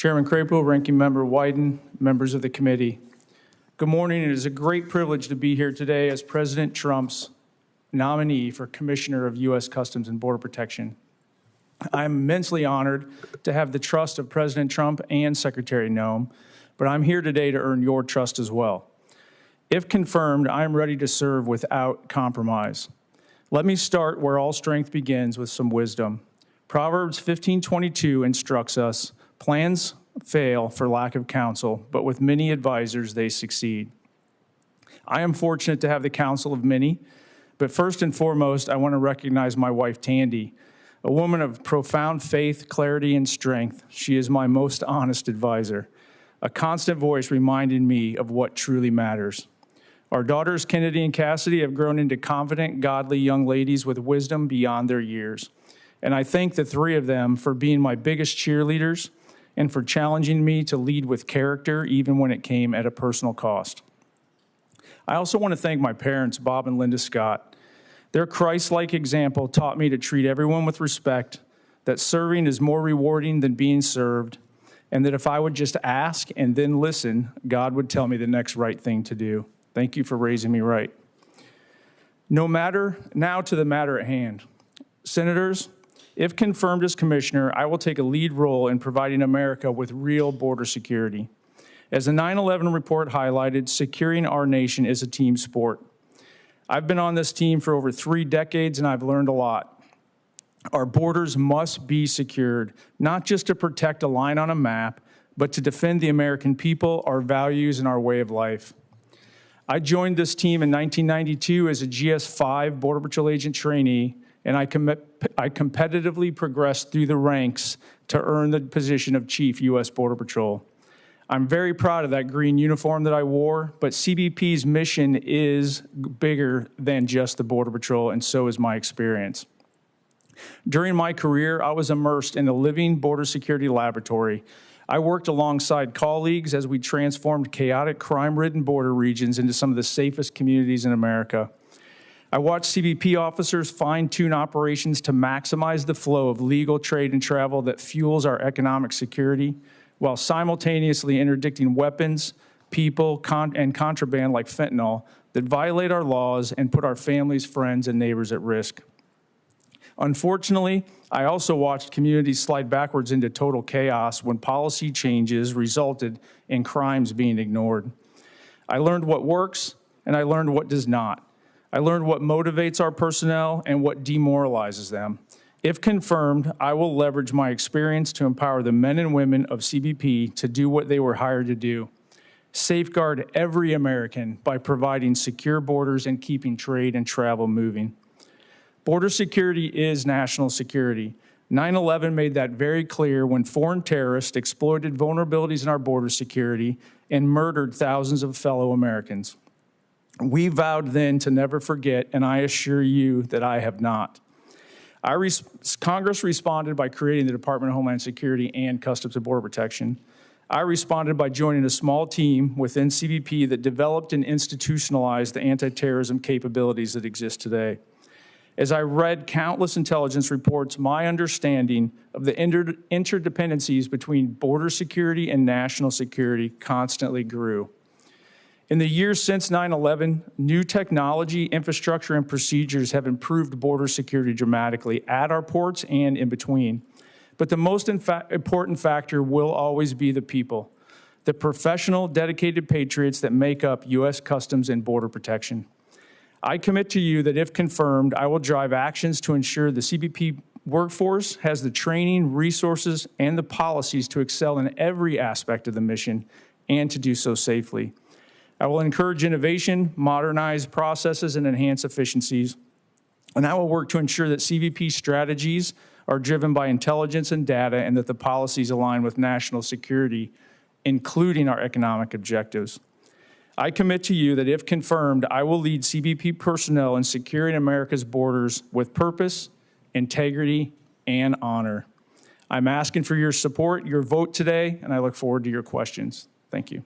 Chairman Crapo, Ranking Member Wyden, members of the committee. Good morning. It is a great privilege to be here today as President Trump's nominee for Commissioner of U.S. Customs and Border Protection. I'm immensely honored to have the trust of President Trump and Secretary Noem, but I'm here today to earn your trust as well. If confirmed, I am ready to serve without compromise. Let me start where all strength begins with some wisdom. Proverbs 15:22 instructs us, plans fail for lack of counsel, but with many advisors they succeed. I am fortunate to have the counsel of many, but first and foremost, I want to recognize my wife, Tandy, a woman of profound faith, clarity, and strength. She is my most honest advisor, a constant voice reminding me of what truly matters. Our daughters, Kennedy and Cassidy, have grown into confident, godly young ladies with wisdom beyond their years. And I thank the three of them for being my biggest cheerleaders and for challenging me to lead with character, even when it came at a personal cost. I also want to thank my parents, Bob and Linda Scott. Their Christ-like example taught me to treat everyone with respect, that serving is more rewarding than being served, and that if I would just ask and then listen, God would tell me the next right thing to do. Thank you for raising me right. Now to the matter at hand. Senators, if confirmed as commissioner, I will take a lead role in providing America with real border security. As the 9/11 report highlighted, securing our nation is a team sport. I've been on this team for over 3 decades, and I've learned a lot. Our borders must be secured, not just to protect a line on a map, but to defend the American people, our values, and our way of life. I joined this team in 1992 as a GS-5 Border Patrol agent trainee, and I competitively progressed through the ranks to earn the position of Chief U.S. Border Patrol. I'm very proud of that green uniform that I wore, but CBP's mission is bigger than just the Border Patrol, and so is my experience. During my career, I was immersed in a living border security laboratory. I worked alongside colleagues as we transformed chaotic, crime-ridden border regions into some of the safest communities in America. I watched CBP officers fine-tune operations to maximize the flow of legal trade and travel that fuels our economic security, while simultaneously interdicting weapons, people, and contraband like fentanyl that violate our laws and put our families, friends, and neighbors at risk. Unfortunately, I also watched communities slide backwards into total chaos when policy changes resulted in crimes being ignored. I learned what works, and I learned what does not. I learned what motivates our personnel and what demoralizes them. If confirmed, I will leverage my experience to empower the men and women of CBP to do what they were hired to do: safeguard every American by providing secure borders and keeping trade and travel moving. Border security is national security. 9/11 made that very clear when foreign terrorists exploited vulnerabilities in our border security and murdered thousands of fellow Americans. We vowed then to never forget, and I assure you that I have not. Congress responded by creating the Department of Homeland Security and Customs and Border Protection. I responded by joining a small team within CBP that developed and institutionalized the anti-terrorism capabilities that exist today. As I read countless intelligence reports, my understanding of the interdependencies between border security and national security constantly grew. In the years since 9/11, new technology, infrastructure, and procedures have improved border security dramatically at our ports and in between. But the most important factor will always be the people, the professional, dedicated patriots that make up U.S. Customs and Border Protection. I commit to you that if confirmed, I will drive actions to ensure the CBP workforce has the training, resources, and the policies to excel in every aspect of the mission and to do so safely. I will encourage innovation, modernize processes, and enhance efficiencies. And I will work to ensure that CBP strategies are driven by intelligence and data and that the policies align with national security, including our economic objectives. I commit to you that if confirmed, I will lead CBP personnel in securing America's borders with purpose, integrity, and honor. I'm asking for your support, your vote today, and I look forward to your questions. Thank you.